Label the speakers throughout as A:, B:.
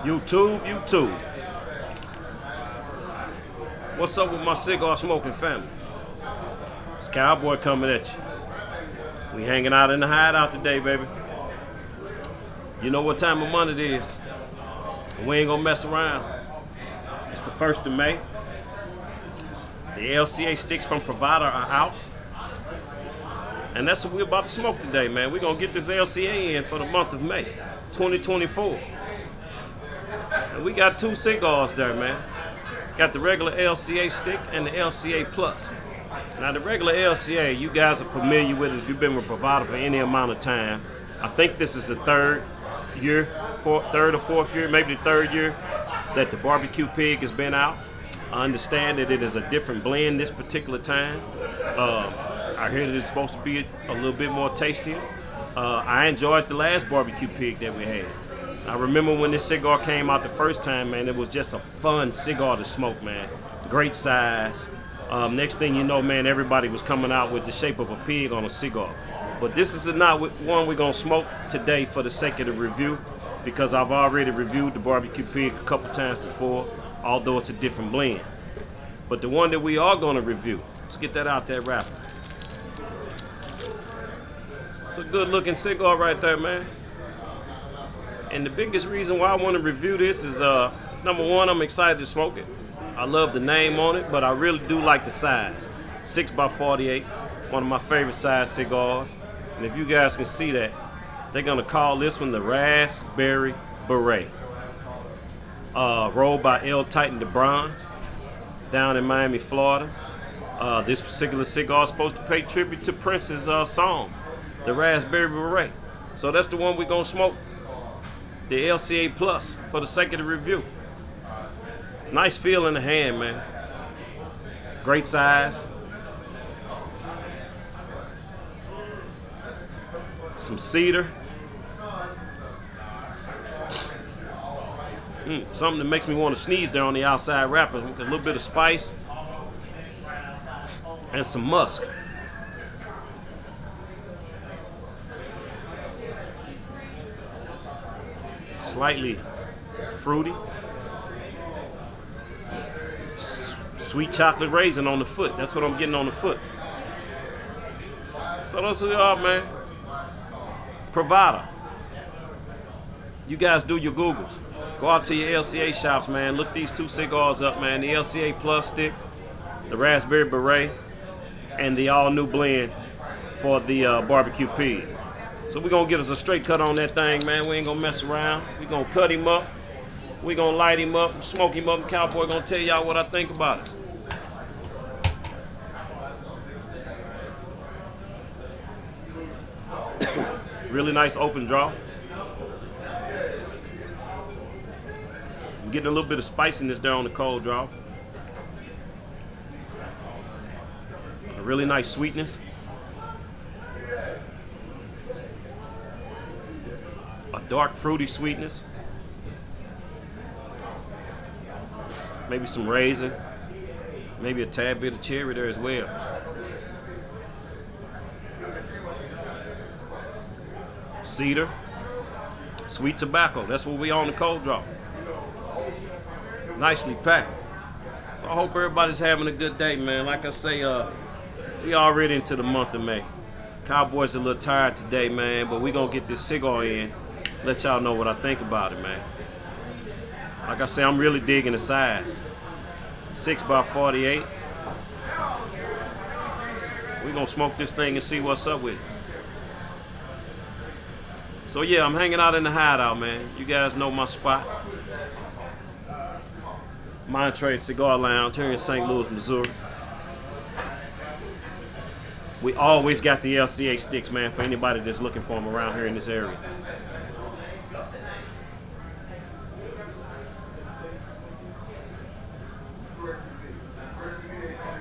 A: YouTube. What's up with my cigar smoking family? It's Cowboy coming at you. We hanging out in the hideout today, baby. You know what time of month it is. We ain't gonna mess around. It's the 1st of May. The LCA sticks from Provider are out. And that's what we're about to smoke today, man. We're gonna get this LCA in for the month of May, 2024. And we got 2 cigars there, man. Got the regular LCA stick and the LCA Plus. Now the regular LCA, you guys are familiar with it if you've been with Provider for any amount of time. I think this is the third or fourth year, maybe the 3rd year that the barbecue pig has been out. I understand that it is a different blend this particular time. I hear that it's supposed to be a little bit more tastier. I enjoyed the last barbecue pig that we had. I remember when this cigar came out the first time, man, it was just a fun cigar to smoke, man. Great size. Next thing you know, man, everybody was coming out with the shape of a pig on a cigar. But this is not one we're gonna smoke today for the sake of the review, because I've already reviewed the barbecue pig a couple times before, although it's a different blend. But the one that we are gonna review, let's get that out there rapid. It's a good looking cigar right there, man. And the biggest reason why I want to review this is, number one, I'm excited to smoke it. I love the name on it, but I really do like the size. 6x48, one of my favorite size cigars. And if you guys can see that, they're gonna call this one the Raspberry Beret. Rolled by L. Titan de Bronze down in Miami, Florida. This particular cigar is supposed to pay tribute to Prince's song, the Raspberry Beret. So that's the one we're gonna smoke, the LCA Plus, for the sake of the review. Nice feel in the hand, man. Great size. Some cedar. Something that makes me want to sneeze there on the outside wrapper. A little bit of spice and some musk. Slightly fruity. Sweet chocolate raisin on the foot. That's what I'm getting on the foot. So that's what we are, man. Provider. You guys do your Googles. Go out to your LCA shops, man. Look these 2 cigars up, man. The LCA Plus stick, the Raspberry Beret, and the all-new blend for the barbecue pig. So we're going to get us a straight cut on that thing, man. We ain't going to mess around. We're going to cut him up. We're going to light him up, smoke him up, and Cowboy going to tell y'all what I think about it. Really nice open draw. I'm getting a little bit of spiciness there on the cold draw. A really nice sweetness. A dark fruity sweetness. Maybe some raisin. Maybe a tad bit of cherry there as well. Cedar, sweet tobacco. That's what we on the cold draw. Nicely packed. So I hope everybody's having a good day, man. Like I say, we already into the month of May. Cowboy's a little tired today, man, but we gonna get this cigar in. Let y'all know what I think about it, man. Like I say, I'm really digging the size. 6x48. We gonna smoke this thing and see what's up with it. So yeah, I'm hanging out in the hideout, man. You guys know my spot. Montrey Cigar Lounge here in St. Louis, Missouri. We always got the LCA sticks, man, for anybody that's looking for them around here in this area.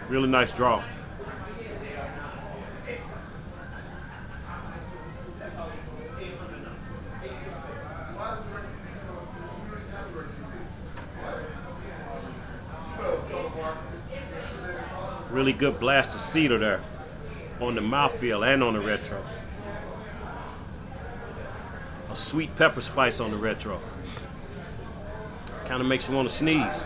A: Really nice draw. Really good blast of cedar there on the mouthfeel and on the retro. A sweet pepper spice on the retro. Kind of makes you want to sneeze.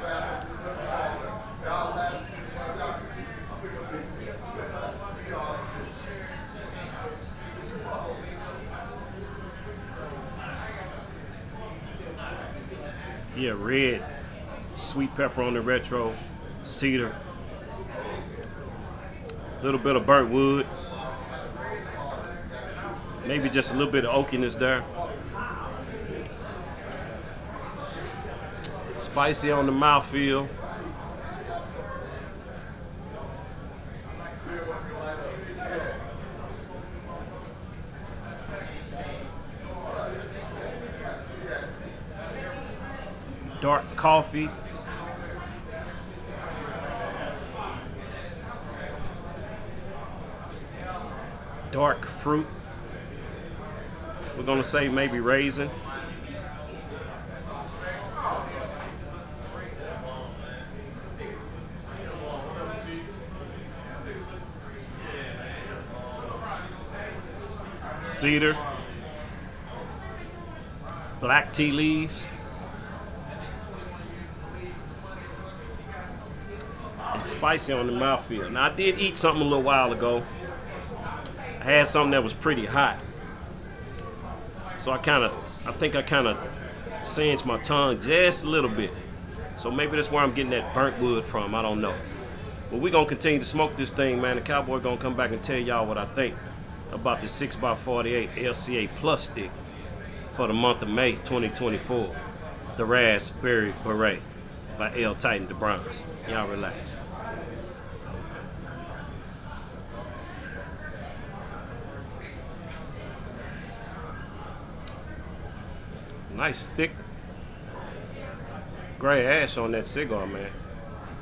A: Yeah, red, sweet pepper on the retro, cedar, a little bit of burnt wood, maybe just a little bit of oakiness there. Spicy on the mouthfeel. Dark coffee. Dark fruit. We're gonna say maybe raisin. Cedar. Black tea leaves. It's spicy on the mouthfeel. Now I did eat something a little while ago. I had something that was pretty hot. So I think I kind of singed my tongue just a little bit. So maybe that's where I'm getting that burnt wood from. I don't know. But we're going to continue to smoke this thing, man. The Cowboy going to come back and tell y'all what I think about the 6x48 LCA Plus stick for the month of May 2024. The Raspberry Beret by L. Titan the Bronze. Y'all relax. Nice thick gray ash on that cigar, man.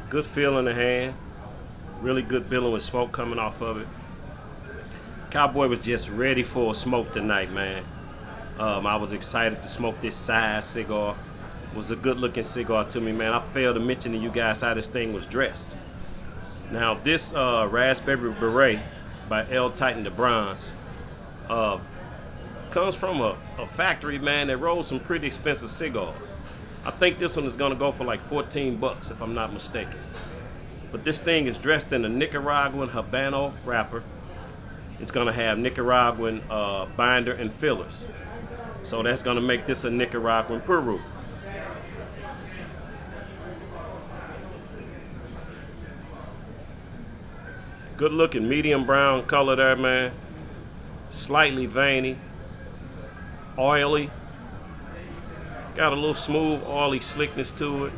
A: Good feel in the hand. Really good billowing smoke coming off of it. Cowboy was just ready for a smoke tonight, man. I was excited to smoke this size cigar. It was a good looking cigar to me, man. I failed to mention to you guys how this thing was dressed. Now this Raspberry Beret by L. Titan the Bronze comes from a factory, man, that rolls some pretty expensive cigars. I think this one is gonna go for like 14 bucks if I'm not mistaken. But this thing is dressed in a Nicaraguan Habano wrapper. It's gonna have Nicaraguan binder and fillers. So that's gonna make this a Nicaraguan Peru. Good looking medium brown color there, man. Slightly veiny. Oily. Got a little smooth, oily slickness to it.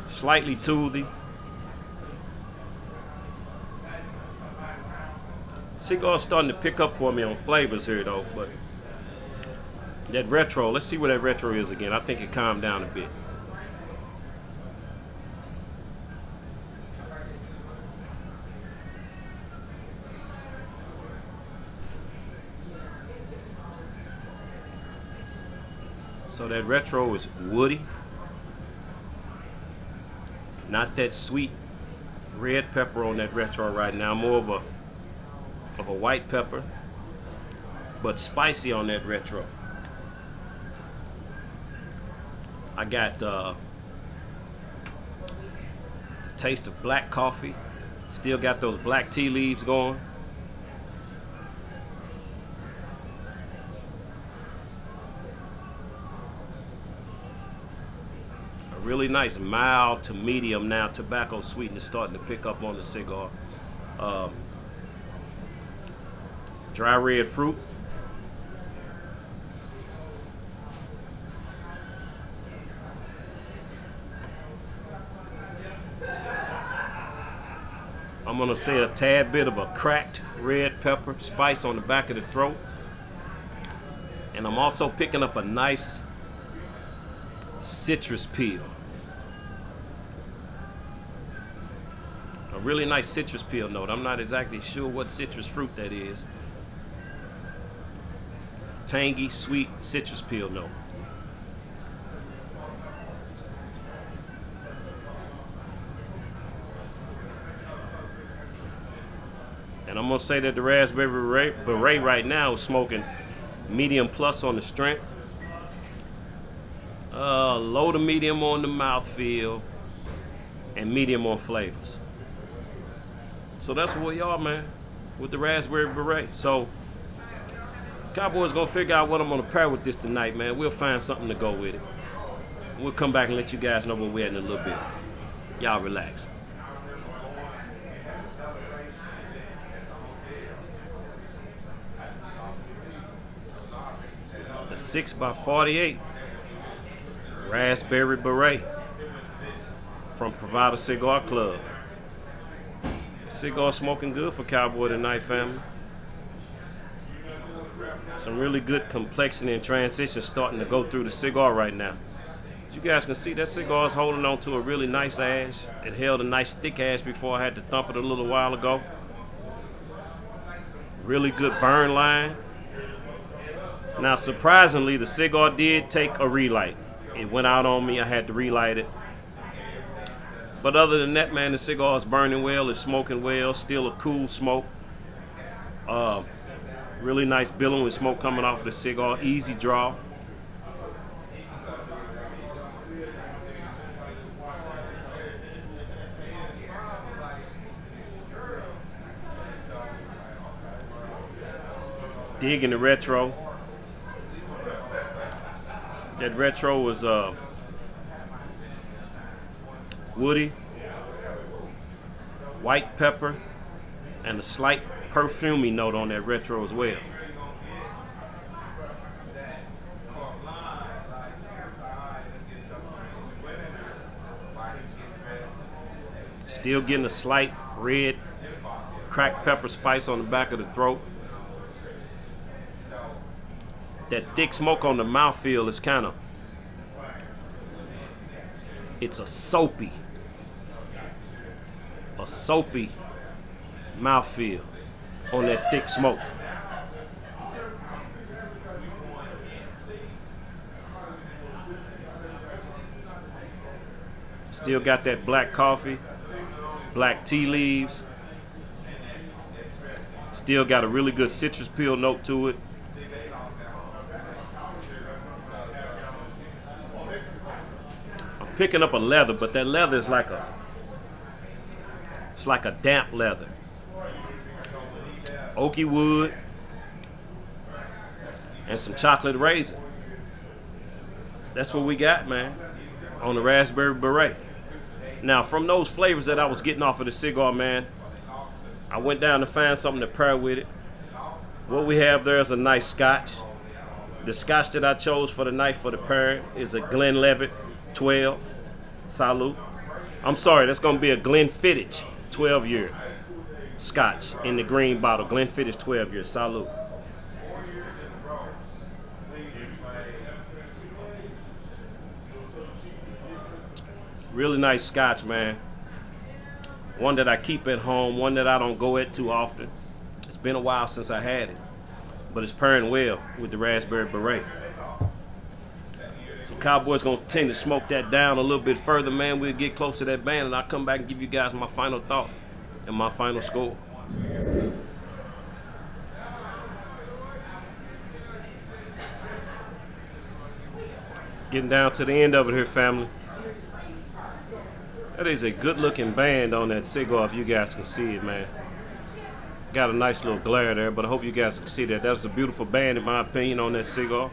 A: Slightly toothy. Cigar's starting to pick up for me on flavors here though, but that retro, let's see what that retro is again. I think it calmed down a bit. So that retro is woody. Not that sweet red pepper on that retro right now. More of a white pepper, but spicy on that retro. I got the taste of black coffee. Still got those black tea leaves going. Really nice mild to medium now tobacco sweetness starting to pick up on the cigar. Dry red fruit. I'm gonna say a tad bit of a cracked red pepper spice on the back of the throat. And I'm also picking up a nice citrus peel. A really nice citrus peel note. I'm not exactly sure what citrus fruit that is. Tangy, sweet citrus peel note. And I'm gonna say that the Raspberry Beret right now is smoking medium plus on the strength. Low to medium on the mouthfeel and medium on flavors. So that's where we are, man, with the Raspberry Beret. So Cowboys gonna figure out what I'm gonna pair with this tonight, man. We'll find something to go with it. We'll come back and let you guys know where we're at in a little bit. Y'all relax. The 6x48 Raspberry Beret from Provider Cigar Club. Cigar smoking good for Cowboy tonight, family. Some really good complexity and transition starting to go through the cigar right now. As you guys can see, that cigar is holding on to a really nice ash. It held a nice thick ash before I had to thump it a little while ago. Really good burn line. Now, surprisingly, the cigar did take a relight. It went out on me. I had to relight it. But other than that, man, the cigar is burning well. It's smoking well. Still a cool smoke. Really nice billowing with smoke coming off of the cigar. Easy draw. Digging the retro. That retro was woody, white pepper, and a slight perfumey note on that retro as well. Still getting a slight red cracked pepper spice on the back of the throat. That thick smoke on the mouthfeel is kind of, it's a soapy mouthfeel on that thick smoke. Still got that black coffee, black tea leaves. Still got a really good citrus peel note to it. Picking up a leather, but that leather is like it's like a damp leather. Oaky wood and some chocolate raisin. That's what we got, man, on the Raspberry Beret. Now, from those flavors that I was getting off of the cigar, man, I went down to find something to pair with it. What we have there is a nice scotch. The scotch that I chose for the night for the pairing is a Glenlivet 12. Salute. I'm sorry, that's going to be a Glenfiddich 12-year scotch in the green bottle. Glenfiddich 12-year. Salute. Really nice scotch, man. One that I keep at home, one that I don't go at too often. It's been a while since I had it, but it's pairing well with the Raspberry Beret. So Cowboys gonna tend to smoke that down a little bit further, man. We'll get close to that band, and I'll come back and give you guys my final thought and my final score. Getting down to the end of it here, family. That is a good-looking band on that cigar, if you guys can see it, man. Got a nice little glare there, but I hope you guys can see that. That's a beautiful band, in my opinion, on that cigar.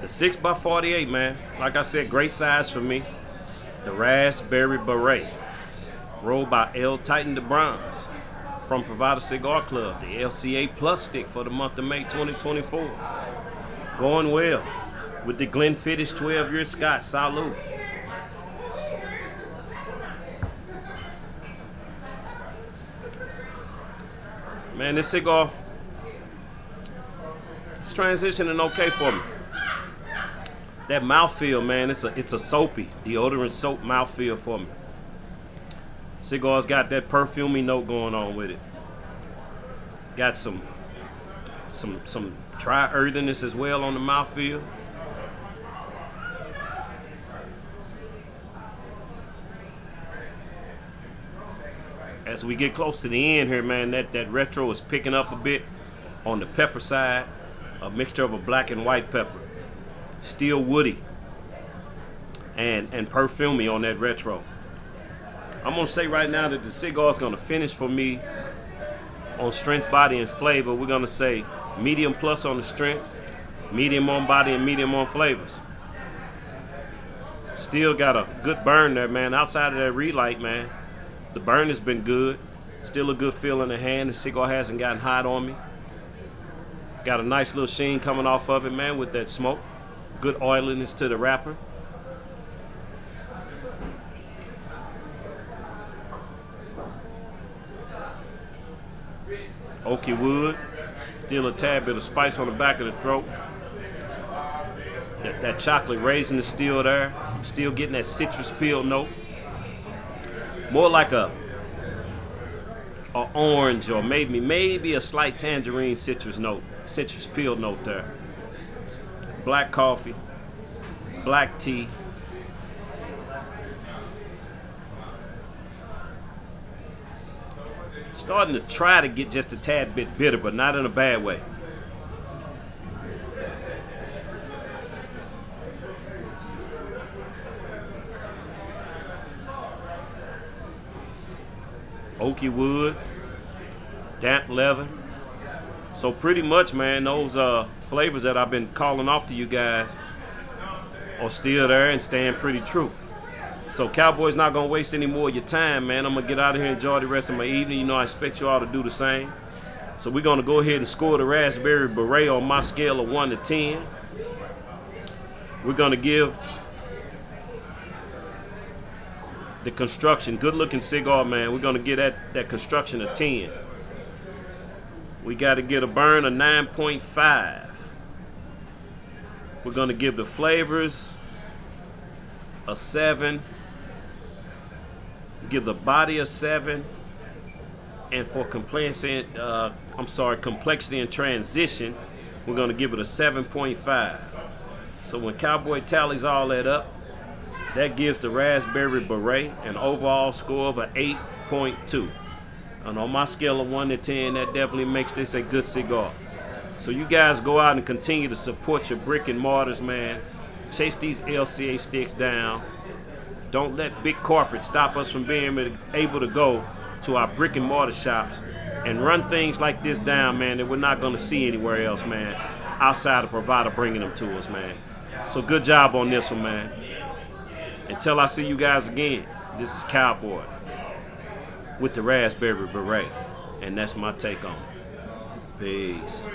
A: The 6x48, man. Like I said, great size for me. The Raspberry Beret. Rolled by L. Titan de Bronze from Provider Cigar Club. The LCA Plus stick for the month of May 2024. Going well with the Glenfiddich 12-year Scotch. Salute. Man, this cigar is transitioning okay for me. That mouthfeel, man, it's a soapy, deodorant soap mouthfeel for me. Cigar's got that perfumey note going on with it. Got some dry earthiness as well on the mouthfeel. As we get close to the end here, man, that retro is picking up a bit on the pepper side, a mixture of a black and white pepper. Still woody and perfumey on that retro. I'm gonna say right now that the cigar is gonna finish for me on strength, body, and flavor. We're gonna say medium plus on the strength, medium on body, and medium on flavors. Still got a good burn there, man. Outside of that relight, man, the burn has been good. Still a good feel in the hand. The cigar hasn't gotten hot on me. Got a nice little sheen coming off of it, man, with that smoke. Good oiliness to the wrapper. Oaky wood. Still a tad bit of spice on the back of the throat. That chocolate raisin is still there. I'm still getting that citrus peel note. More like a orange or maybe a slight tangerine citrus peel note there. Black coffee, black tea. Starting to try to get just a tad bit bitter, but not in a bad way. Oaky wood, damp leather. So pretty much, man, those flavors that I've been calling off to you guys are still there and staying pretty true. So Cowboy's not gonna waste any more of your time, man. I'm gonna get out of here and enjoy the rest of my evening. You know I expect you all to do the same. So we're gonna go ahead and score the Raspberry Beret on my scale of 1 to 10. We're gonna give the construction, good looking cigar, man. We're gonna get that construction a 10. We gotta get a burn of 9.5. We're gonna give the flavors a 7. Give the body a 7. And for complexity and transition, we're gonna give it a 7.5. So when Cowboy tallies all that up, that gives the Raspberry Beret an overall score of an 8.2. And on my scale of 1 to 10, that definitely makes this a good cigar. So you guys go out and continue to support your brick and mortars, man. Chase these LCA sticks down. Don't let big corporate stop us from being able to go to our brick and mortar shops and run things like this down, man, that we're not going to see anywhere else, man, outside the provider bringing them to us, man. So good job on this one, man. Until I see you guys again, this is Cowboy with the Raspberry Beret, and that's my take on it. Peace.